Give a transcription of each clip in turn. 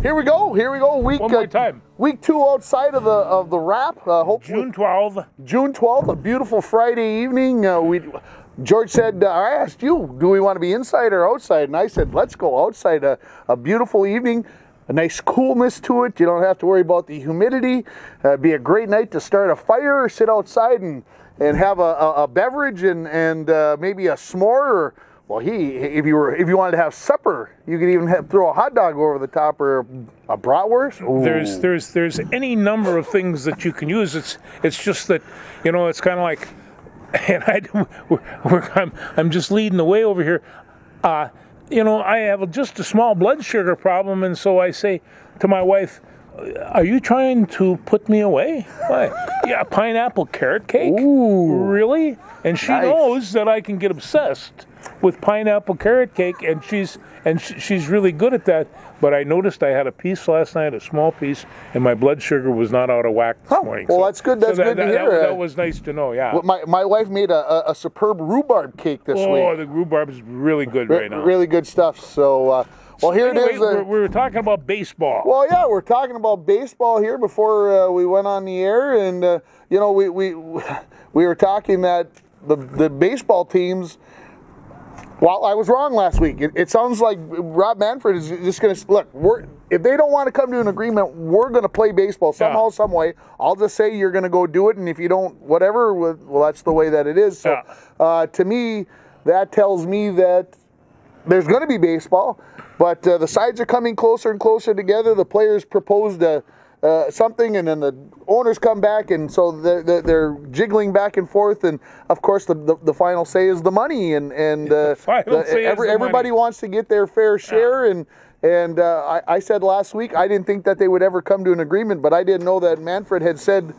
Here we go. One more time. Week 2 outside of the wrap. June 12th. June 12th, a beautiful Friday evening. George said, I asked you, do we want to be inside or outside? And I said, let's go outside. A beautiful evening, a nice coolness to it. You don't have to worry about the humidity. It'd be a great night to start a fire, or sit outside and have a beverage and maybe a s'more. Or, well, if you wanted to have supper, you could even throw a hot dog over the top, or a bratwurst. Ooh. There's any number of things that you can use. It's just that, it's kind of like, and I'm just leading the way over here. I have just a small blood sugar problem, and so I say to my wife, "Are you trying to put me away?" Why? Yeah, pineapple carrot cake. Ooh, really? And she knows that I can get obsessed with pineapple carrot cake, and she's really good at that. But I noticed I had a piece last night, a small piece, and my blood sugar was not out of whack this morning. Well, that's good. That's good to hear. That was nice to know. Yeah. Well, my wife made a superb rhubarb cake this week. Oh, the rhubarb is really good right now. Really good stuff. So. Well, here anyway, it is. We were talking about baseball. Well, yeah, we're talking about baseball here before we went on the air, and we were talking that the baseball teams. Well, I was wrong last week. It sounds like Rob Manfred is just going to look. If they don't want to come to an agreement, we're going to play baseball somehow, some way. I'll just say you're going to go do it, and if you don't, whatever. Well, that's the way that it is. So, to me, that tells me that there's going to be baseball. But the sides are coming closer and closer together. The players proposed something, and then the owners come back, and so they're jiggling back and forth. And of course, the final say is the money, and everybody wants to get their fair share. And I said last week I didn't think that they would ever come to an agreement, but I didn't know that Manfred had said,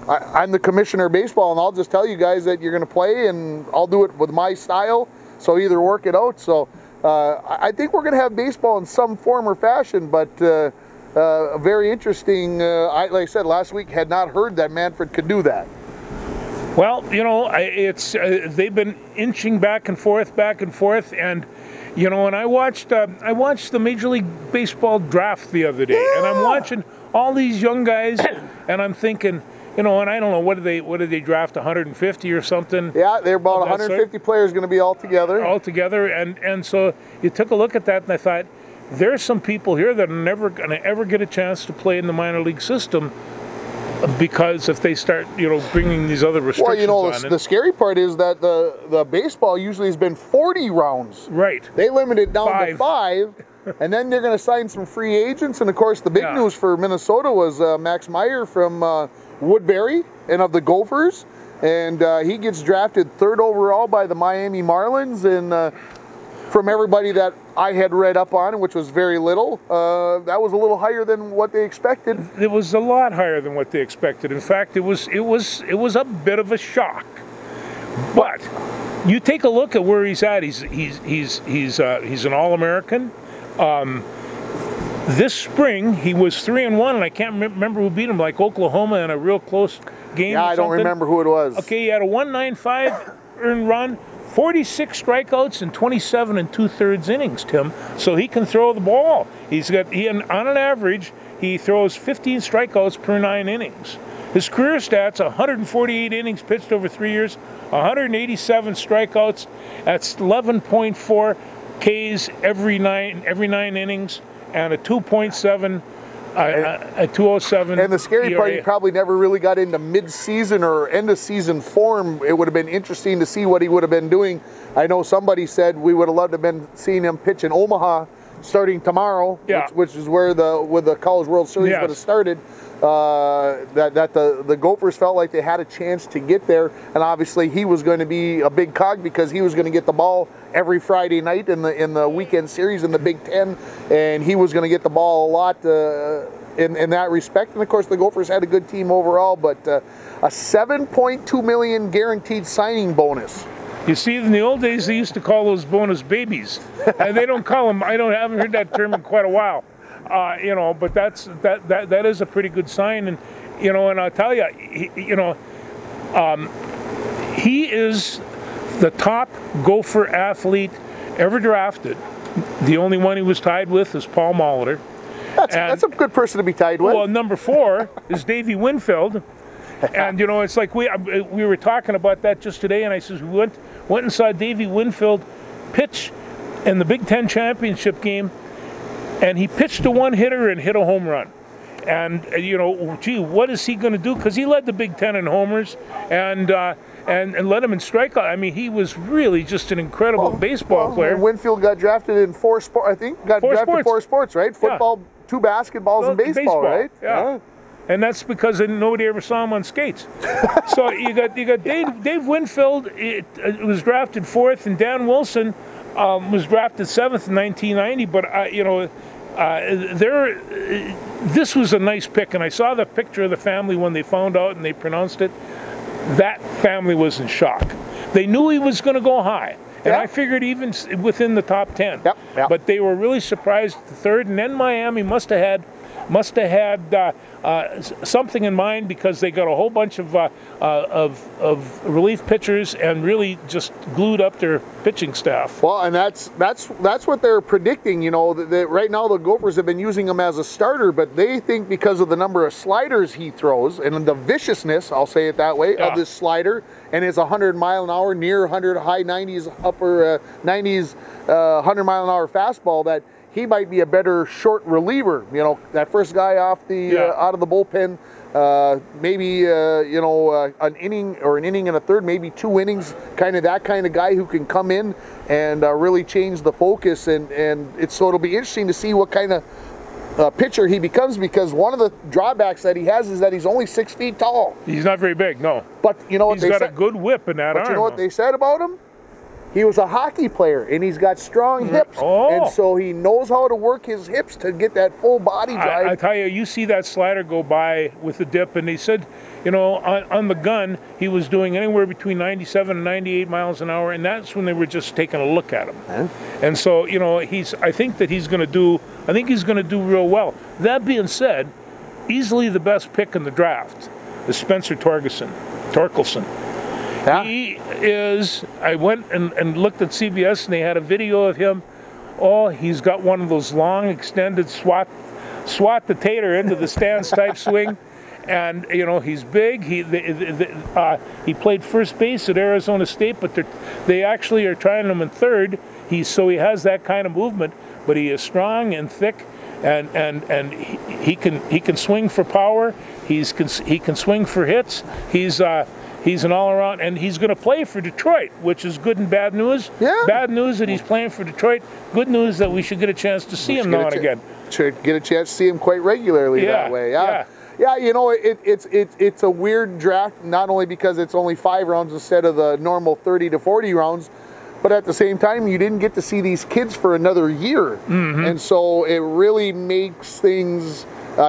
I'm the commissioner of baseball, and I'll just tell you guys that you're going to play, and I'll do it with my style. So either work it out. So. I think we're going to have baseball in some form or fashion, but very interesting. Like I said, last week had not heard that Manfred could do that. Well, they've been inching back and forth, and and I watched the Major League Baseball draft the other day, and I'm watching all these young guys, and I'm thinking. And I don't know, what did they draft, 150 or something? Yeah, they're about 150 players going to be all together. All together, and so you took a look at that, and I thought, there's some people here that are never going to ever get a chance to play in the minor league system, because if they start, bringing these other restrictions on. The scary part is that the baseball usually has been 40 rounds. Right. They limit it down to 5. And then they're going to sign some free agents, and of course the big news for Minnesota was Max Meyer from Woodbury and of the Gophers, and he gets drafted 3rd overall by the Miami Marlins, and from everybody that I had read up on, which was very little, that was a little higher than what they expected. It was a lot higher than what they expected. In fact, it was a bit of a shock. But you take a look at where he's at. He's an All-American. This spring, he was 3-1, and I can't remember who beat him, like Oklahoma in a real close game. Yeah, I don't remember who it was. Okay, he had a 1.95 earned run, 46 strikeouts, and 27 2/3 innings, Tim. So he can throw the ball. On an average, he throws 15 strikeouts per 9 innings. His career stats: 148 innings pitched over 3 years, 187 strikeouts. That's 11.4 Ks every nine innings. And a 2.7, a 207. And the scary part, he probably never really got into mid-season or end-of-season form. It would have been interesting to see what he would have been doing. I know somebody said we would have loved to have been seeing him pitch in Omaha starting tomorrow, which is where the College World Series would have started. The Gophers felt like they had a chance to get there, and obviously he was going to be a big cog because he was going to get the ball every Friday night in the weekend series in the Big Ten, and he was going to get the ball a lot in that respect. And of course, the Gophers had a good team overall, but a $7.2 million guaranteed signing bonus. You see, in the old days, they used to call those bonus babies, and they don't call them. Haven't heard that term in quite a while. But that is a pretty good sign, and and I'll tell you, he is the top Gopher athlete ever drafted. The only one he was tied with is Paul Molitor. That's a good person to be tied with. Well, number 4 is Davey Winfield. And, you know, it's like we were talking about that just today, and I says we went and saw Davey Winfield pitch in the Big Ten championship game, and he pitched a one-hitter and hit a home run. And, you know, gee, what is he going to do? Because he led the Big Ten in homers and led him in strikeout. I mean, he was really just an incredible baseball player. Winfield got drafted in 4 sports, I think. Got drafted in 4 sports, right? Football, 2 basketballs, and baseball, right? Yeah. And that's because nobody ever saw him on skates. So you got Dave Winfield. It was drafted 4th, and Dan Wilson was drafted 7th in 1990. But you know, this was a nice pick, and I saw the picture of the family when they found out and they pronounced it. That family was in shock. They knew he was going to go high, and I figured even within the top 10. But they were really surprised at the 3rd, and then Miami must have had something in mind, because they got a whole bunch of relief pitchers and really just glued up their pitching staff. Well, and that's what they're predicting. You know, that right now the Gophers have been using him as a starter, but they think because of the number of sliders he throws and the viciousness, I'll say it that way, of this slider and his 100-mile-an-hour, near 100, high 90s, upper 90s, 100-mile-an-hour fastball, that he might be a better short reliever. You know, that first guy off the out of the bullpen, maybe you know, an inning or an inning and a third, maybe 2 innings, kind of that kind of guy who can come in and really change the focus. And so it'll be interesting to see what kind of pitcher he becomes, because one of the drawbacks that he has is that he's only 6 feet tall. He's not very big, no. But you know what he's got a good whip in that arm. But you know what they said about him? He was a hockey player, and he's got strong hips, and so he knows how to work his hips to get that full body drive. I tell you, you see that slider go by with the dip, and he said, you know, on the gun, he was doing anywhere between 97 and 98 miles an hour, and that's when they were just taking a look at him. And so, you know, I think he's going to do real well. That being said, easily the best pick in the draft is Spencer Torkelson. He is, I went and looked at CBS, and they had a video of him. Oh, he's got one of those long, extended swat the tater into the stands type swing. And, you know, he's big. He played first base at Arizona State, but they actually are trying him in third. So he has that kind of movement, but he is strong and thick, and he can swing for power. He can swing for hits. He's an all-around, and he's going to play for Detroit, which is good and bad news. Bad news that he's playing for Detroit. Good news that we should get a chance to see him now and again. Should get a chance to see him quite regularly that way. Yeah, you know, it's a weird draft, not only because it's only 5 rounds instead of the normal 30 to 40 rounds, but at the same time, you didn't get to see these kids for another year. And so it really makes things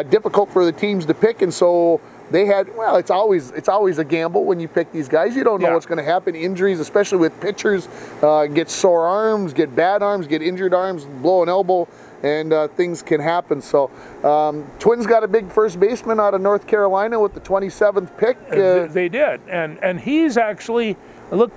difficult for the teams to pick. And so they had, well, it's always a gamble when you pick these guys. You don't know what's going to happen. Injuries, especially with pitchers, get sore arms, get bad arms, get injured arms, blow an elbow, and things can happen. So Twins got a big first baseman out of North Carolina with the 27th pick. They did, and he's actually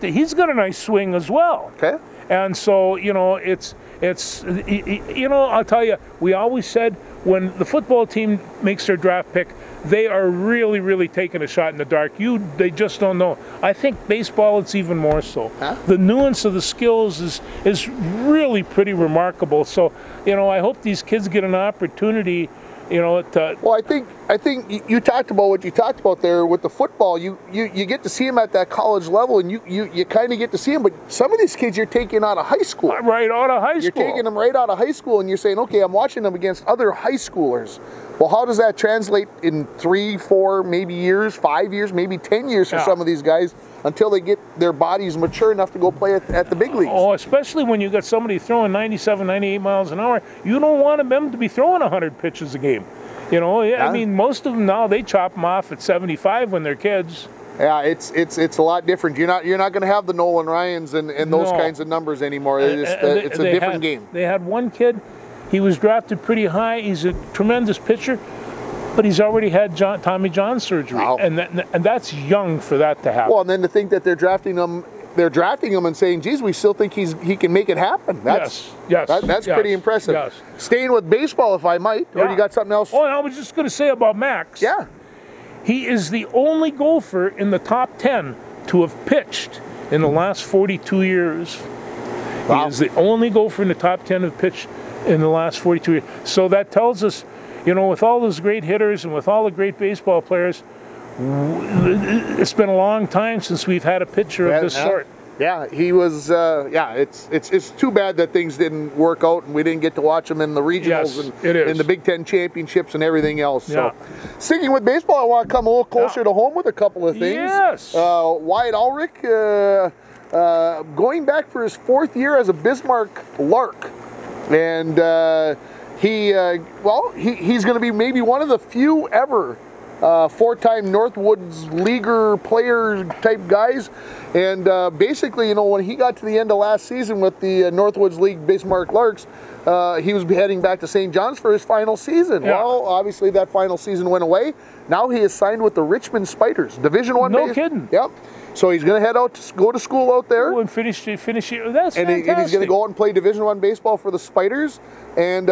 he's got a nice swing as well. Okay. And so, you know, it's you know, I'll tell you, we always said when the football team makes their draft pick, they are really, really taking a shot in the dark. They just don't know. I think baseball, it's even more so. The nuance of the skills is really pretty remarkable. So, you know, I hope these kids get an opportunity, you know, well, I think you talked about what you talked about there with the football. You get to see them at that college level, and you kind of get to see them. But some of these kids you're taking out of high school. Right out of high school. You're taking them right out of high school, and you're saying, okay, I'm watching them against other high schoolers. Well, how does that translate in 3, 4, maybe years, 5 years, maybe 10 years for some of these guys until they get their bodies mature enough to go play at the big leagues? Oh, especially when you got somebody throwing 97, 98 miles an hour. You don't want them to be throwing 100 pitches a game. You know, I mean, most of them now, they chop them off at 75 when they're kids. Yeah, it's a lot different. You're not going to have the Nolan Ryans and those kinds of numbers anymore. It's a different game. They had one kid. He was drafted pretty high. He's a tremendous pitcher, but he's already had Tommy John surgery, and that's young for that to happen. Well, and then to think that they're drafting him they're drafting him and saying, geez, we still think he can make it happen. That's pretty impressive. Yes. Staying with baseball, if I might, or you got something else? Oh, and I was just going to say about Max. Yeah. He is the only golfer in the top 10 to have pitched in the last 42 years. Wow. He is the only golfer in the top 10 to have pitched in the last 42 years. So that tells us, you know, with all those great hitters and with all the great baseball players, it's been a long time since we've had a pitcher of this sort. Yeah, he was. It's too bad that things didn't work out and we didn't get to watch him in the regionals and the Big Ten championships and everything else. Yeah. So, sticking with baseball, I want to come a little closer to home with a couple of things. Yes. Wyatt Ulrich, going back for his 4th year as a Bismarck Lark, and he's going to be maybe one of the few ever 4-time Northwoods Leaguer player type guys. And basically, you know, when he got to the end of last season with the Northwoods League Bismarck Larks, he was heading back to St. John's for his final season. Yeah. Well, obviously that final season went away. Now he is signed with the Richmond Spiders, Division I. No kidding. Yep. So he's going to head out to go to school out there. Oh, and finish it. That's fantastic. And he's going to go out and play Division I baseball for the Spiders. And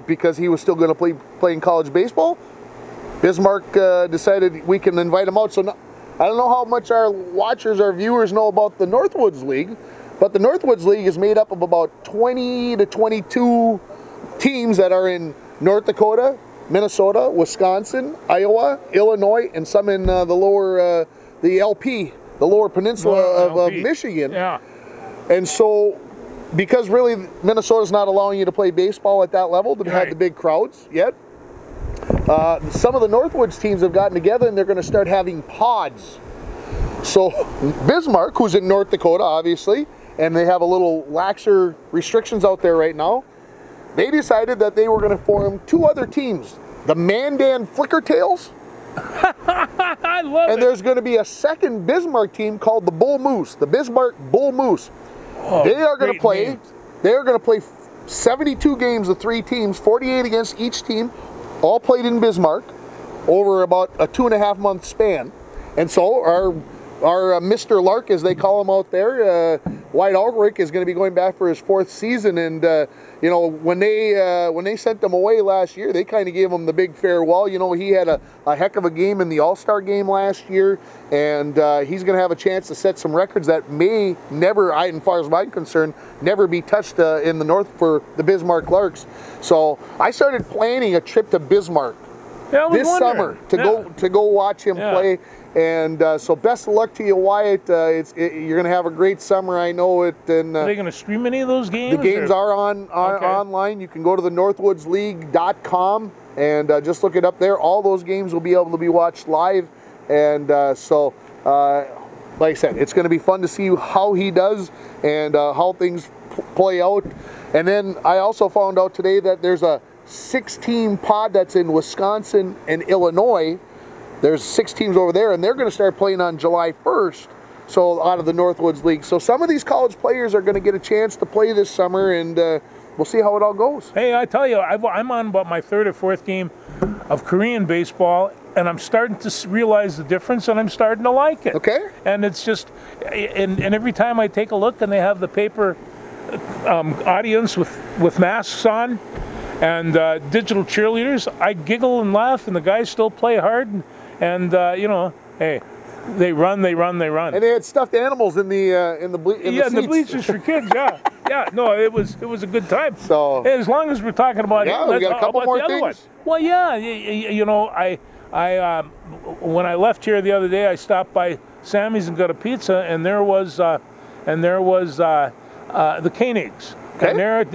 because he was still going to play in college baseball, Bismarck decided we can invite him out. So I don't know how much our watchers, our viewers know about the Northwoods League, but the Northwoods League is made up of about 20 to 22 teams that are in North Dakota, Minnesota, Wisconsin, Iowa, Illinois, and some in the lower, the LP, the lower peninsula of Michigan. Yeah. And so, because really Minnesota's not allowing you to play baseball at that level to have the big crowds yet, some of the Northwoods teams have gotten together and they're going to start having pods. So Bismarck, who's in North Dakota, obviously, and they have a little laxer restrictions out there right now, they decided that they were going to form 2 other teams. The Mandan Flickertails. I love it. And there's going to be a second Bismarck team called the Bull Moose, the Bismarck Bull Moose. Oh, they are going to play. Names. They are going to play 72 games of 3 teams, 48 against each team, all played in Bismarck over about a 2.5 month span. And so our Mr. Lark, as they call him out there, Wyatt Ulrich, is going to be going back for his 4th season. And you know, when they sent him away last year, they kind of gave him the big farewell. You know, he had a heck of a game in the All-Star game last year, and he's going to have a chance to set some records that may never, as far as I'm concerned, never be touched in the North for the Bismarck Larks. So I started planning a trip to Bismarck this summer to go watch him play. And so best of luck to you, Wyatt. You're going to have a great summer, I know it. And are they going to stream any of those games? The games are online. You can go to the northwoodsleague.com and just look it up there. All those games will be able to be watched live. And like I said, it's going to be fun to see how he does and how things play out. And then I also found out today that there's a 6-team pod that's in Wisconsin and Illinois. There's 6 teams over there, and they're going to start playing on July 1st, so out of the Northwoods League. So some of these college players are going to get a chance to play this summer, and we'll see how it all goes. Hey, I tell you, I'm on about my 3rd or 4th game of Korean baseball, and I'm starting to realize the difference, and I'm starting to like it. Okay. And it's just, and every time I take a look and they have the paper audience with masks on and digital cheerleaders, I giggle and laugh, and the guys still play hard. And you know, hey, they run. And they had stuffed animals in the bleachers for kids. Yeah. No, it was a good time. So hey, as long as we're talking about we got a couple more things. Well, yeah, you know, I when I left here the other day, I stopped by Sammy's and got a pizza, and there was the Koenigs. Okay.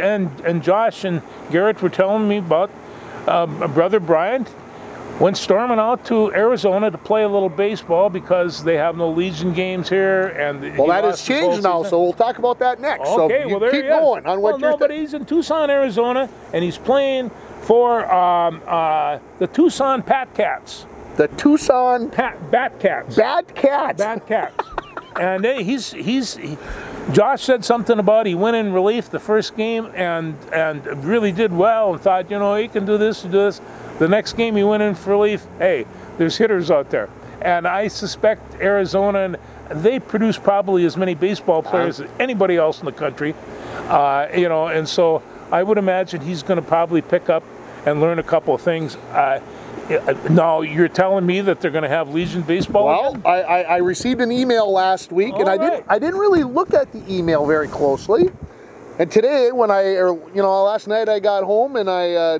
And Josh and Garrett were telling me about brother Brian went storming out to Arizona to play a little baseball because they have no Legion games here. And well, that has changed now, so we'll talk about that next. Okay, so well, there keep going on what you're but he's in Tucson, Arizona, and he's playing for the Tucson Pat Cats. The Tucson Bat Cats. Bat Cats. Bat Cats. And Josh said something about he went in relief the first game and really did well and thought, you know, he can do this and do this. The next game he went in for relief. Hey, there's hitters out there. And I suspect Arizona they produce probably as many baseball players as anybody else in the country. And so I would imagine he's going to probably pick up and learn a couple of things. Now, you're telling me that they're going to have Legion baseball again? I received an email last week, and I didn't really look at the email very closely. And today, last night I got home, and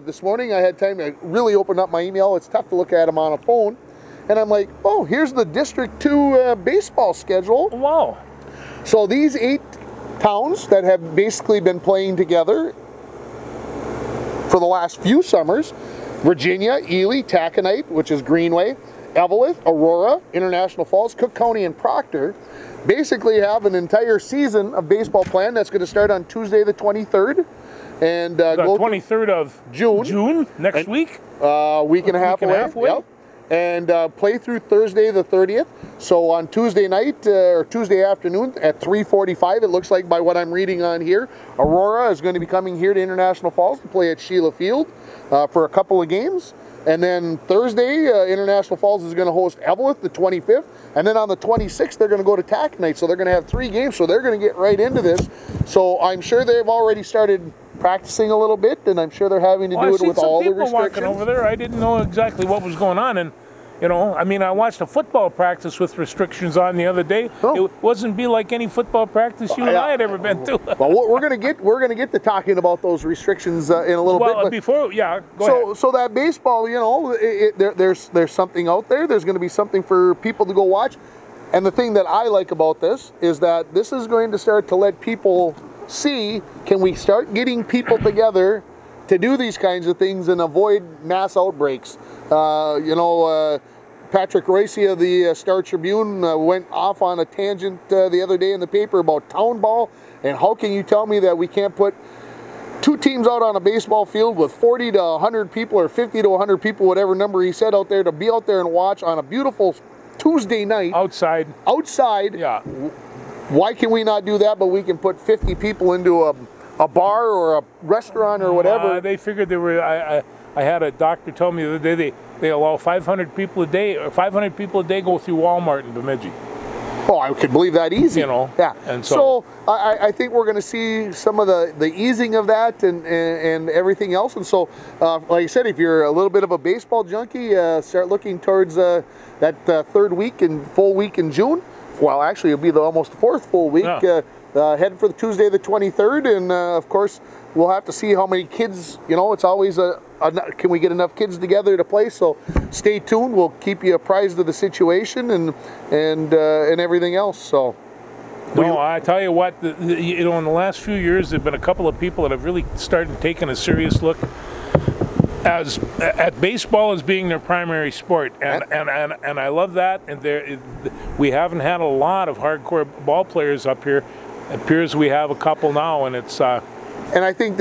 this morning I had time to really open up my email. It's tough to look at them on a phone. And I'm like, oh, here's the District 2 baseball schedule. Wow. So these 8 towns that have basically been playing together for the last few summers: Virginia, Ely, Taconite, which is Greenway, Eveleth, Aurora, International Falls, Cook County, and Proctor, basically have an entire season of baseball planned that's going to start on Tuesday the 23rd. And the 23rd of June next week? Week and a half away. Yep. And play through Thursday the 30th. So on Tuesday night or Tuesday afternoon at 3:45, it looks like by what I'm reading on here, Aurora is going to be coming here to International Falls to play at Sheila Field for a couple of games. And then Thursday, International Falls is going to host Eveleth the 25th. And then on the 26th, they're going to go to Taconite. So they're going to have 3 games. So they're going to get right into this. So I'm sure they've already started practicing a little bit, and I'm sure they're having to do it with all the restrictions. Walking over there, I didn't know exactly what was going on, and I watched a football practice with restrictions on the other day. Oh. It wasn't like any football practice you and I had ever been to. Well, we're gonna get to talking about those restrictions in a little bit. Well, before, go ahead. So that baseball, there's something out there. There's going to be something for people to go watch, and the thing that I like about this is that this is going to start to let people see, can we start getting people together to do these kinds of things and avoid mass outbreaks? Patrick Royce of the Star Tribune went off on a tangent the other day in the paper about town ball, and how can you tell me that we can't put 2 teams out on a baseball field with 40 to 100 people or 50 to 100 people, whatever number he said out there, to be out there and watch on a beautiful Tuesday night. Outside. Yeah. Why can we not do that, but we can put 50 people into a bar or a restaurant or whatever? They figured they were. I had a doctor tell me the other day they allow 500 people a day, or 500 people a day go through Walmart in Bemidji. Oh, I could believe that easy. Yeah. And so I think we're going to see some of the easing of that and everything else. And so, like I said, if you're a little bit of a baseball junkie, start looking towards that full week in June. Well, actually, it'll be almost the 4th full week. Yeah. Heading for the Tuesday the 23rd, and of course, we'll have to see how many kids. It's always can we get enough kids together to play? So stay tuned. We'll keep you apprised of the situation and everything else. So. No, I tell you what, in the last few years, there've been a couple of people that have really started taking a serious look at baseball as being their primary sport, and I love that. And we haven't had a lot of hardcore ball players up here. It appears we have a couple now, and it's. And I think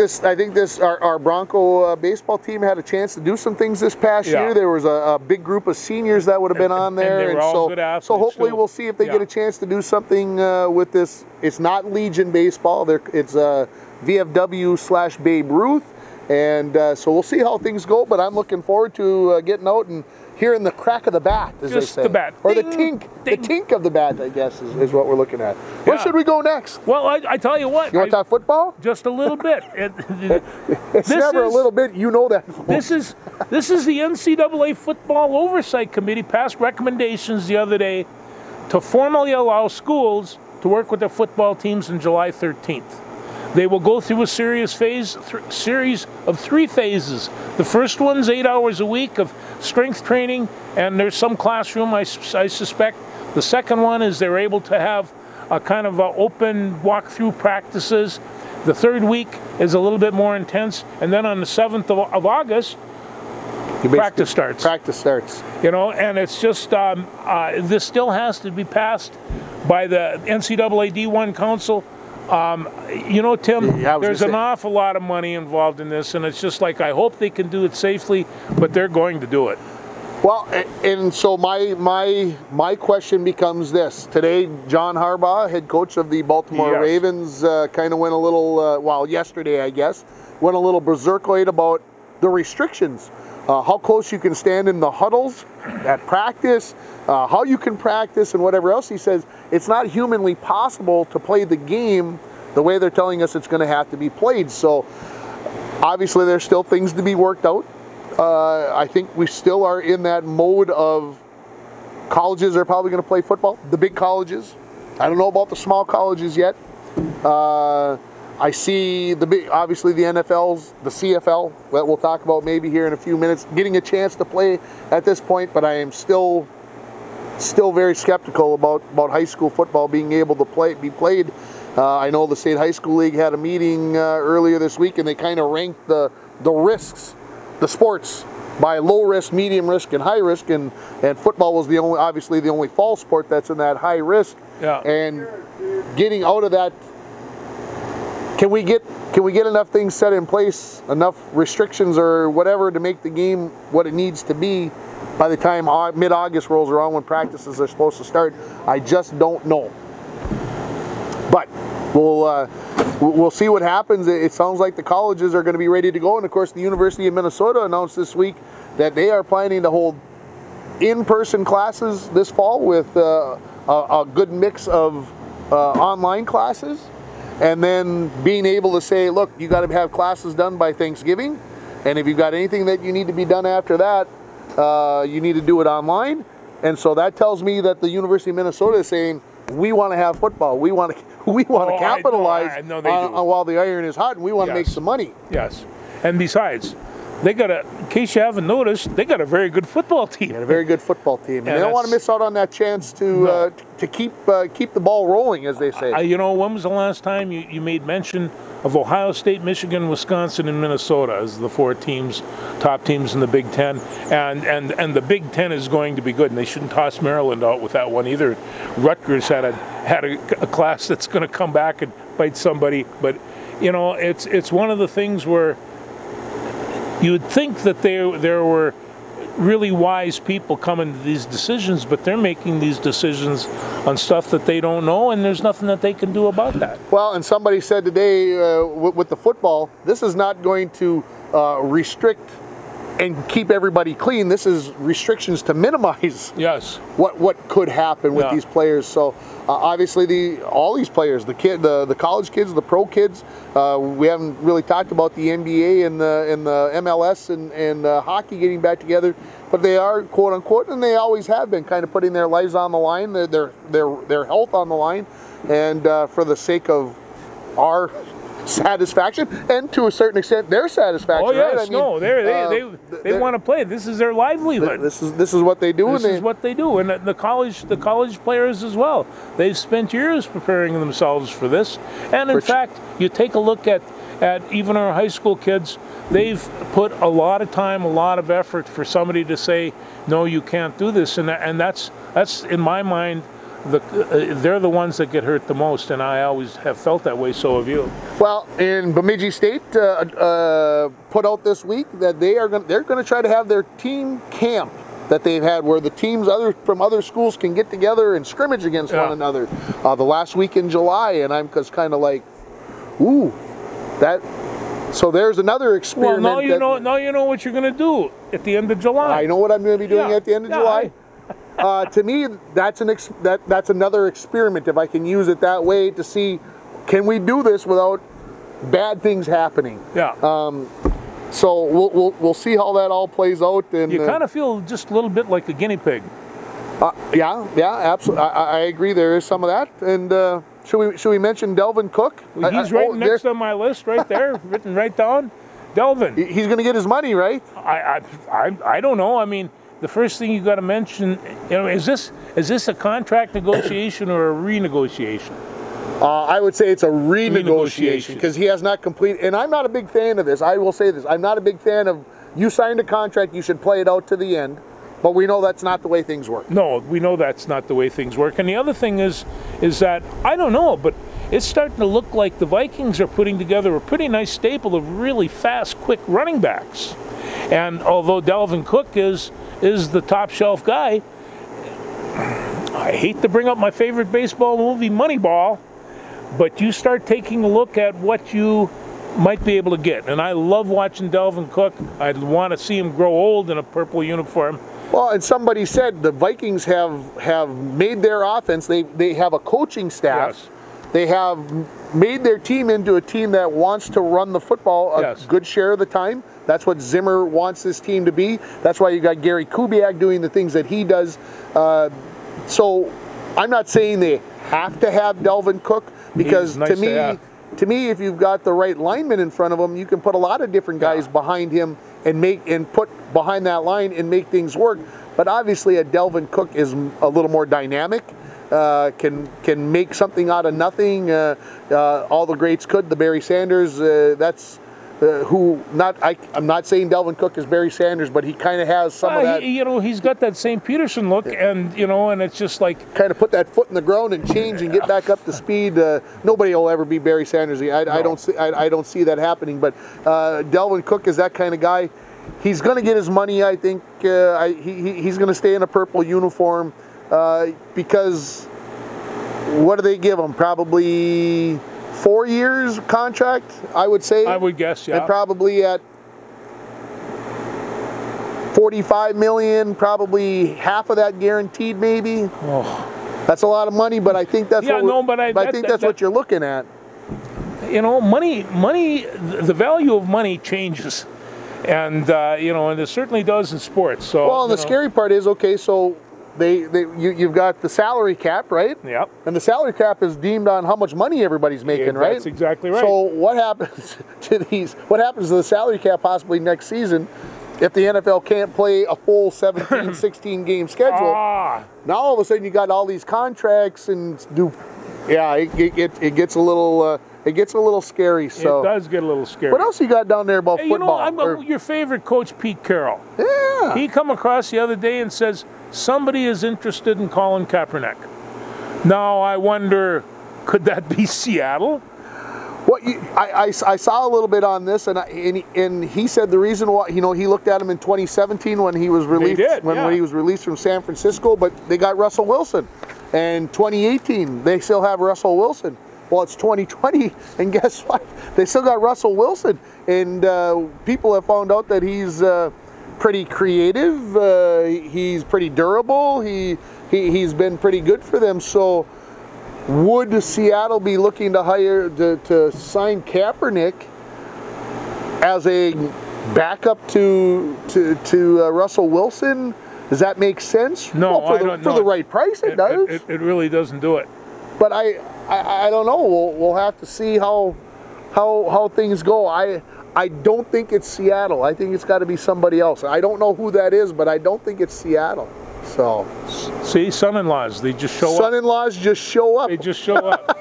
our Bronco baseball team had a chance to do some things this past year. There was a big group of seniors that would have been on there, and they were all good athletes, so hopefully we'll see if they get a chance to do something with this. It's not Legion baseball. It's VFW/Babe Ruth. And so we'll see how things go, but I'm looking forward to getting out and hearing the crack of the bat, as they say. The bat. Or ding, the tink. Ding. The tink of the bat, I guess, is what we're looking at. Where should we go next? Well, I tell you what. You want to talk football? Just a little bit. It's never a little bit, you know that. This is the NCAA Football Oversight Committee passed recommendations the other day to formally allow schools to work with their football teams on July 13th. They will go through a series of 3 phases. The first one's 8 hours a week of strength training, and there's some classroom, I suspect. The second one is they're able to have a kind of open walkthrough practices. The third week is a little bit more intense, and then on the 7th of August, practice starts. And it's just, this still has to be passed by the NCAA D1 Council. Tim, there's an awful lot of money involved in this, and it's just like, I hope they can do it safely, but they're going to do it. Well, and so my question becomes this. Today, John Harbaugh, head coach of the Baltimore Ravens, kind of went a little, yesterday, I guess, went a little berserkoid about the restrictions. how close you can stand in the huddles at practice, how you can practice and whatever else. He says it's not humanly possible to play the game the way they're telling us it's going to have to be played. So obviously there's still things to be worked out. I think we still are in that mode of colleges are probably going to play football, the big colleges. I don't know about the small colleges yet. I see the big, obviously the NFLs, the CFL, that we'll talk about maybe here in a few minutes, getting a chance to play at this point, but I am still very skeptical about high school football being able to be played. I know the State High School League had a meeting earlier this week, and they kind of ranked the risks, the sports, by low risk, medium risk, and high risk, and football was obviously the only fall sport that's in that high risk. Yeah. And getting out of that, can we get enough things set in place, enough restrictions or whatever to make the game what it needs to be by the time mid-August rolls around when practices are supposed to start? I just don't know. But we'll see what happens. It sounds like the colleges are going to be ready to go, and of course the University of Minnesota announced this week that they are planning to hold in-person classes this fall with a good mix of online classes, and then being able to say, look, you got to have classes done by Thanksgiving, and if you've got anything that you need to be done after that, you need to do it online. And so that tells me that the University of Minnesota is saying, we want to have football. We want to capitalize on while the iron is hot, and we want to make some money. Yes. And besides, they got in case you haven't noticed, they got a very good football team. They got a very good football team. And they don't want to miss out on that chance to keep the ball rolling, as they say. You know, when was the last time you made mention of Ohio State, Michigan, Wisconsin, and Minnesota as the four teams, top teams in the Big Ten? And the Big Ten is going to be good, and they shouldn't toss Maryland out with that one either. Rutgers had a class that's going to come back and bite somebody. But, you know, it's one of the things where you would think that there were really wise people coming to these decisions, but they're making these decisions on stuff that they don't know, and there's nothing that they can do about that. Well, and somebody said today with the football, this is not going to restrict and keep everybody clean. This is restrictions to minimize what could happen with these players. So obviously all these players, the college kids, the pro kids, we haven't really talked about the NBA and the MLS and hockey getting back together, but they are, quote unquote, and they always have been, kind of putting their lives on the line, their health on the line, and for the sake of our satisfaction, and to a certain extent their satisfaction. Oh yes, right? I mean, they want to play. This is their livelihood. This is what they do. This is what they do, and the college players as well. They've spent years preparing themselves for this, and in fact, you take a look at even our high school kids. They've put a lot of time, a lot of effort for somebody to say, no, you can't do this, and that's in my mind. They're the ones that get hurt the most, and I always have felt that way. So have you. Well, in Bemidji State put out this week that they're going to try to have their team camp that they've had, where the teams from other schools can get together and scrimmage against one another the last week in July, and I'm kind of like, ooh, that. So there's another experiment. Well, now you know what you're going to do at the end of July. I know what I'm going to be doing at the end of July. To me, that's another experiment, if I can use it that way, to see, can we do this without bad things happening? Yeah. So we'll see how that all plays out. And you kind of feel just a little bit like a guinea pig. Yeah, absolutely. I agree. There is some of that. And should we mention Delvin Cook? He's right next on my list, right there, written right down. Delvin. He's going to get his money, right? I don't know. I mean, the first thing you got to mention, is this a contract negotiation or a renegotiation? I would say it's a renegotiation because he has not completed. And I'm not a big fan of this. I will say this: I'm not a big fan of, you signed a contract, you should play it out to the end. But we know that's not the way things work. No, we know that's not the way things work. And the other thing is that I don't know, but it's starting to look like the Vikings are putting together a pretty nice stable of really fast, quick running backs. And although Delvin Cook is the top shelf guy, I hate to bring up my favorite baseball movie, Moneyball, but you start taking a look at what you might be able to get. And I love watching Dalvin Cook. I'd want to see him grow old in a purple uniform. Well, and somebody said the Vikings have made their offense. They have a coaching staff. Yes. They have made their team into a team that wants to run the football a Yes. good share of the time. That's what Zimmer wants this team to be. That's why you got Gary Kubiak doing the things that he does. So I'm not saying they have to have Dalvin Cook, because Nice to me, if you've got the right lineman in front of him, you can put a lot of different guys behind him and put behind that line and make things work. But obviously, a Dalvin Cook is a little more dynamic. Can make something out of nothing. All the greats could. The Barry Sanders. That's I'm not saying Dalvin Cook is Barry Sanders, but he kind of has some of that. He's got that St. Peterson look, and and it's just like kind of put that foot in the ground and change and get back up to speed. Nobody will ever be Barry Sanders. I don't see that happening. But Dalvin Cook is that kind of guy. He's going to get his money. I think he's going to stay in a purple uniform because what do they give him? Probably 4 years contract, I would say. I would guess, yeah. And probably at $45 million, probably half of that guaranteed, maybe. Oh. That's a lot of money, but I think that's what you're looking at. Money. The value of money changes, and and it certainly does in sports. So well, and the scary part is, okay, so you've got the salary cap, right? Yep. And the salary cap is deemed on how much money everybody's making, right? That's exactly right. So what happens to the salary cap possibly next season if the NFL can't play a full 17, 16 game schedule? Now all of a sudden you got all these contracts and it gets a little scary. So it does get a little scary. What else you got down there about football? Your favorite coach, Pete Carroll. Yeah. He come across the other day and says, somebody is interested in Colin Kaepernick. Now, I wonder, could that be Seattle? Well, I saw a little bit on this, and he said the reason why, he looked at him in 2017 when he was released when he was released from San Francisco, but they got Russell Wilson. And 2018, they still have Russell Wilson. Well, it's 2020, and guess what? They still got Russell Wilson, and people have found out that he's pretty creative. He's pretty durable. He's been pretty good for them. So, would Seattle be looking to sign Kaepernick as a backup to Russell Wilson? Does that make sense? No, for the right price, it does. It really doesn't do it. But I don't know. We'll have to see how things go. I don't think it's Seattle. I think it's got to be somebody else. I don't know who that is, but I don't think it's Seattle. So, see, son-in-laws, they just show up. Son-in-laws just show up. They just show up.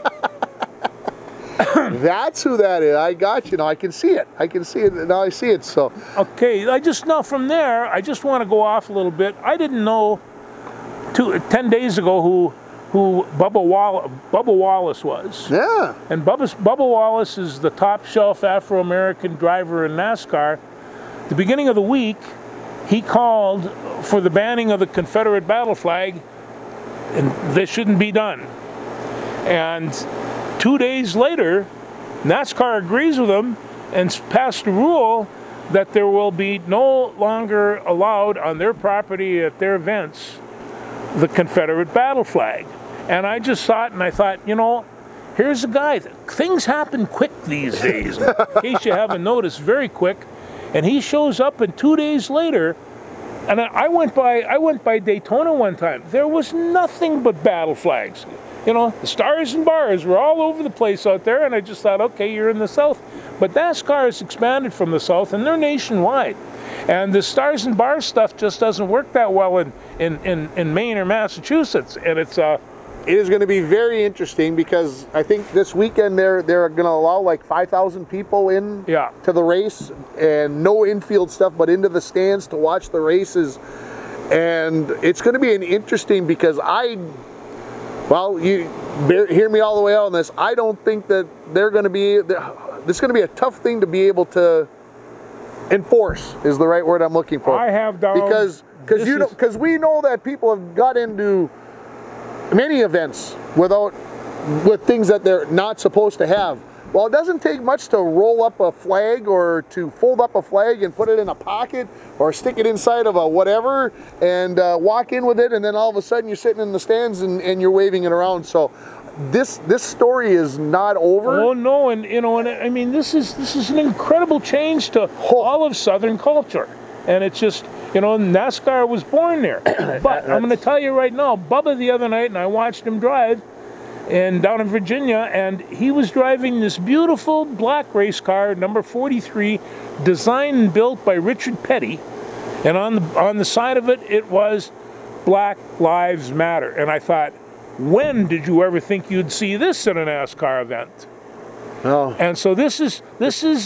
That's who that is. I got you. Now I can see it. Now I see it. So okay, from there, I just want to go off a little bit. I didn't know 10 days ago who Bubba Wallace was. Yeah. And Bubba Wallace is the top shelf Afro-American driver in NASCAR. The beginning of the week, he called for the banning of the Confederate battle flag, and this shouldn't be done. And 2 days later, NASCAR agrees with him and passed a rule that there will be no longer allowed on their property at their events the Confederate battle flag. And I just saw it and I thought, here's a guy. Things happen quick these days. In case you haven't noticed, very quick. And he shows up, and 2 days later, and I went by Daytona one time. There was nothing but battle flags. The stars and bars were all over the place out there, and I just thought, okay, you're in the South. But NASCAR has expanded from the South, and they're nationwide. And the stars and bars stuff just doesn't work that well in Maine or Massachusetts. And it is going to be very interesting because I think this weekend they're going to allow like 5,000 people in to the race, and no infield stuff, but into the stands to watch the races. And it's going to be an interesting because you hear me all the way out on this. I don't think that this is going to be a tough thing to be able to enforce, is the right word I'm looking for. I have down because we know that people have got into many events with things that they're not supposed to have. Well, it doesn't take much to roll up a flag or to fold up a flag and put it in a pocket or stick it inside of a whatever and walk in with it, and then all of a sudden you're sitting in the stands and you're waving it around. So this story is not over. Oh no, and I mean this is an incredible change to all of Southern culture, and it's just NASCAR was born there. But I'm going to tell you right now, Bubba the other night, and I watched him drive. And down in Virginia, and he was driving this beautiful black race car, number 43, designed and built by Richard Petty, and on the side of it, it was Black Lives Matter. And I thought, when did you ever think you'd see this in a NASCAR event? Oh. And so this is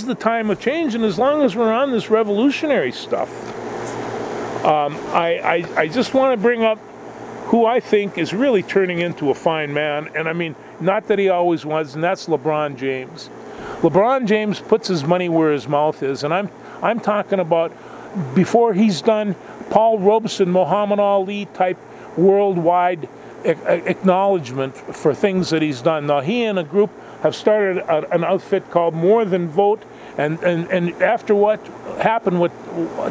the time of change, and as long as we're on this revolutionary stuff, I just want to bring up who I think is really turning into a fine man, and I mean, not that he always was, and that's LeBron James. LeBron James puts his money where his mouth is, and I'm talking about before he's done Paul Robeson, Muhammad Ali type worldwide acknowledgement for things that he's done. Now he and a group have started an outfit called More Than Vote, and after what happened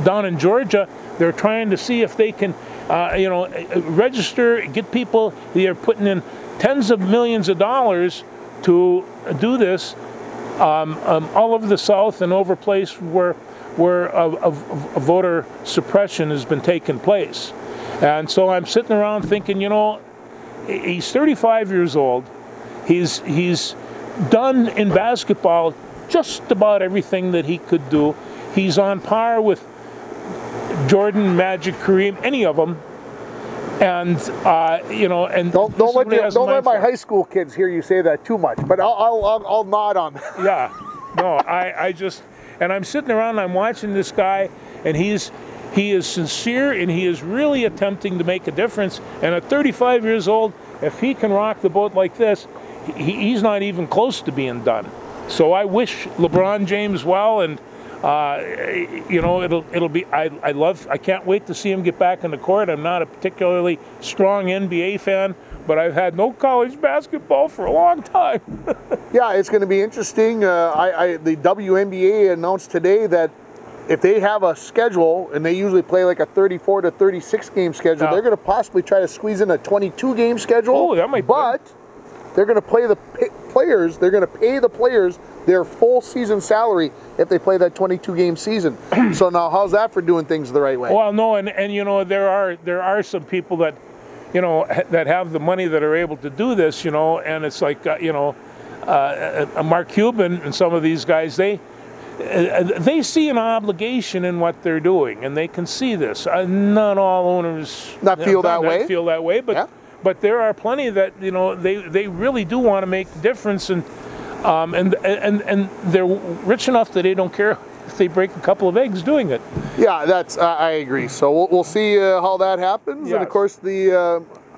down in Georgia, they're trying to see if they can register, get people. They are putting in tens of millions of dollars to do this all over the South and over places where a voter suppression has been taking place. And so I'm sitting around thinking, he's 35 years old. He's done in basketball just about everything that he could do. He's on par with Jordan, Magic, Kareem, any of them, and and don't let my high school kids hear you say that too much. But I'll nod on that. Yeah, no, and I'm sitting around, and I'm watching this guy, and he is sincere, and he is really attempting to make a difference. And at 35 years old, if he can rock the boat like this, he's not even close to being done. So I wish LeBron James well, and it'll be. I can't wait to see him get back in the court. I'm not a particularly strong NBA fan, but I've had no college basketball for a long time. Yeah, it's going to be interesting. The WNBA announced today that if they have a schedule, and they usually play like a 34 to 36 game schedule, they're going to possibly try to squeeze in a 22 game schedule. Oh, that might. But they're going to play the players. They're going to pay the players their full season salary if they play that 22 game season. So now, how's that for doing things the right way? Well, no, and there are some people that that have the money that are able to do this, and it's like Mark Cuban and some of these guys, they see an obligation in what they're doing, and they can see this. Not all owners feel that way, but. Yeah. But there are plenty that they really do want to make a difference, and they're rich enough that they don't care if they break a couple of eggs doing it. Yeah, I agree. So we'll see how that happens, yes. And of course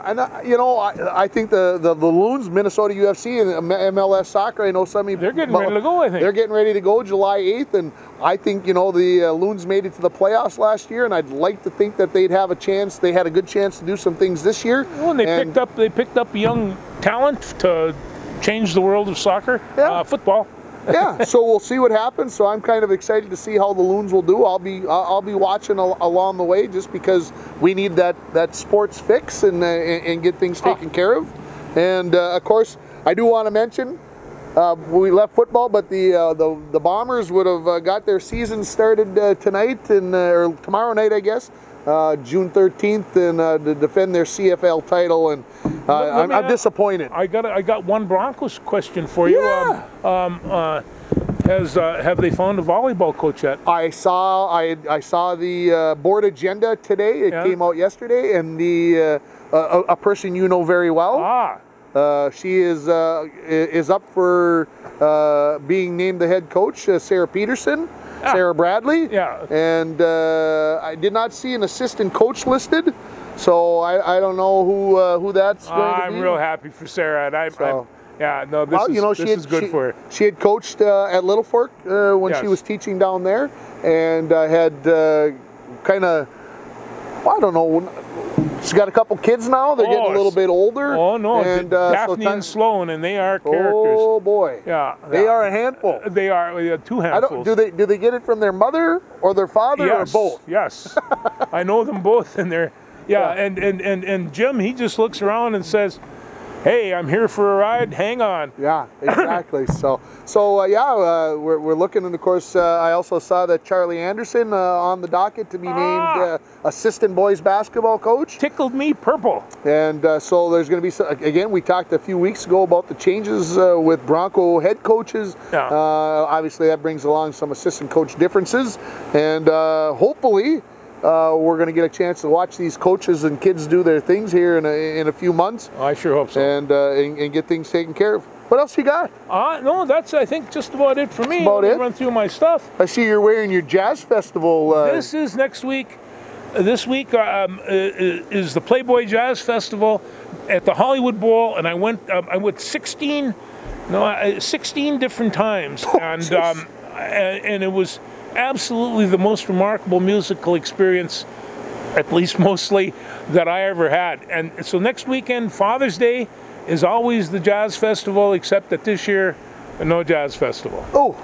I think the Loons, Minnesota UFC, and MLS Soccer. I know they're getting ready to go. I think they're getting ready to go July 8th, and I think the Loons made it to the playoffs last year, and I'd like to think that they'd have a chance. They had a good chance to do some things this year. Well, and they picked up young talent to change the world of soccer, football. Yeah, so we'll see what happens. So I'm kind of excited to see how the Loons will do. I'll be watching along the way, just because we need that sports fix and get things taken care of. And of course, I do want to mention we left football, but the Bombers would have got their season started tonight or tomorrow night, I guess. June 13th, and to defend their CFL title, and I'm disappointed. I got one Broncos question for you. Yeah. Have they found a volleyball coach yet? I saw the board agenda today. It came out yesterday, and a person you know very well. She is up for being named the head coach, Sarah Peterson. Sarah Bradley. Yeah. And I did not see an assistant coach listed, so I don't know who that's going to be. I'm real happy for Sarah, and this is good for her. She had coached at Little Fork when she was teaching down there, and had kind of, I don't know, She's got a couple kids now. They're getting a little bit older. Oh no, and, Daphne and Sloan, and they are characters. Oh boy, yeah, they are a handful. They are two handfuls. Do they get it from their mother or their father or both? Yes, I know them both, and they're and Jim, he just looks around and says, "Hey, I'm here for a ride. Hang on." Yeah, exactly. We're looking, and of course, I also saw that Charlie Anderson on the docket to be named assistant boys basketball coach. Tickled me purple. And so there's going to be again. We talked a few weeks ago about the changes with Bronco head coaches. Yeah. Obviously, that brings along some assistant coach differences, and hopefully. We're going to get a chance to watch these coaches and kids do their things here in a few months. I sure hope so. And get things taken care of. What else you got? No, that's I think just about it for me. That's about it. Run through my stuff. I see you're wearing your jazz festival. This is next week. This week is the Playboy Jazz Festival at the Hollywood Bowl, and I went 16 different times, and it was absolutely the most remarkable musical experience, at least mostly, that I ever had. And so next weekend, Father's Day, is always the Jazz Festival, except that this year, no Jazz Festival. Oh.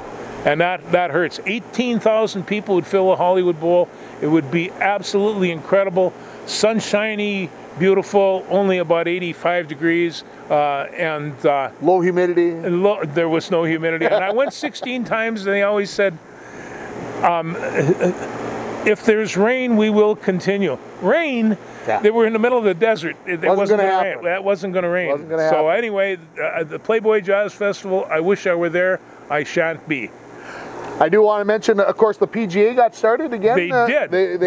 And that hurts. 18,000 people would fill a Hollywood Bowl. It would be absolutely incredible. Sunshiny, beautiful, only about 85 degrees, and low humidity. There was no humidity. And I went 16 times, and they always said, if there's rain, we will continue. Rain? Yeah. They were in the middle of the desert. It wasn't going to rain. That wasn't going to rain. So anyway, the Playboy Jazz Festival, I wish I were there. I shan't be. I do want to mention, of course, the PGA got started again. They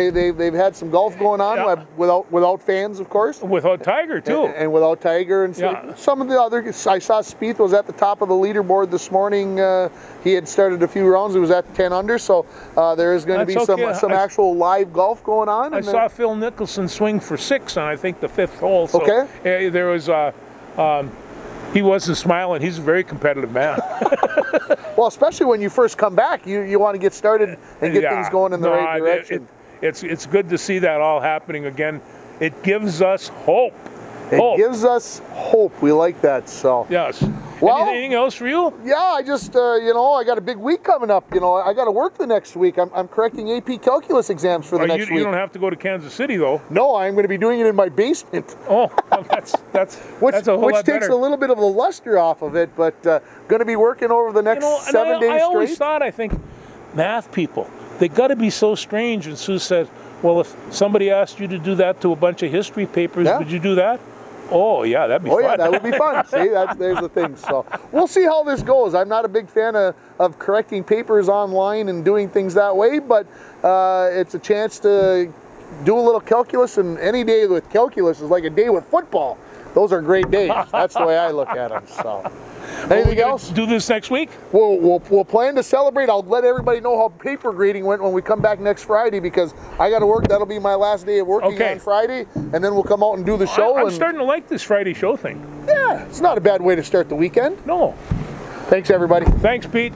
did. They've had some golf going on without fans, of course. Without Tiger too. And without Tiger and some of the other. I saw Spieth was at the top of the leaderboard this morning. He had started a few rounds. He was at 10 under. So there is going to be some actual live golf going on. I saw Phil Mickelson swing for 6 on I think the 5th hole. So there was. He wasn't smiling. He's a very competitive man. Well, especially when you first come back, you want to get started and get things going in the right direction. It's good to see that all happening again. It gives us hope. It gives us hope. We like that. So yes. Well, anything else for you? Yeah, I just I got a big week coming up. I got to work the next week. I'm correcting AP calculus exams for the next week. You don't have to go to Kansas City though. No, I'm going to be doing it in my basement. Oh, that's which a whole lot takes better. a little bit of the luster off of it, but going to be working over the next 7 days straight. I always thought, math people, they got to be so strange. And Sue said, well, if somebody asked you to do that to a bunch of history papers, would you do that? Oh, yeah, that'd be fun. Oh, yeah, that would be fun. See, there's the thing. So we'll see how this goes. I'm not a big fan of correcting papers online and doing things that way, but it's a chance to do a little calculus, and any day with calculus is like a day with football. Those are great days. That's the way I look at them. So, anything else? Do this next week? We'll plan to celebrate. I'll let everybody know how paper grading went when we come back next Friday, because I got to work. That'll be my last day of working on Friday, and then we'll come out and do the show. I'm starting to like this Friday show thing. Yeah, it's not a bad way to start the weekend. No. Thanks, everybody. Thanks, Pete.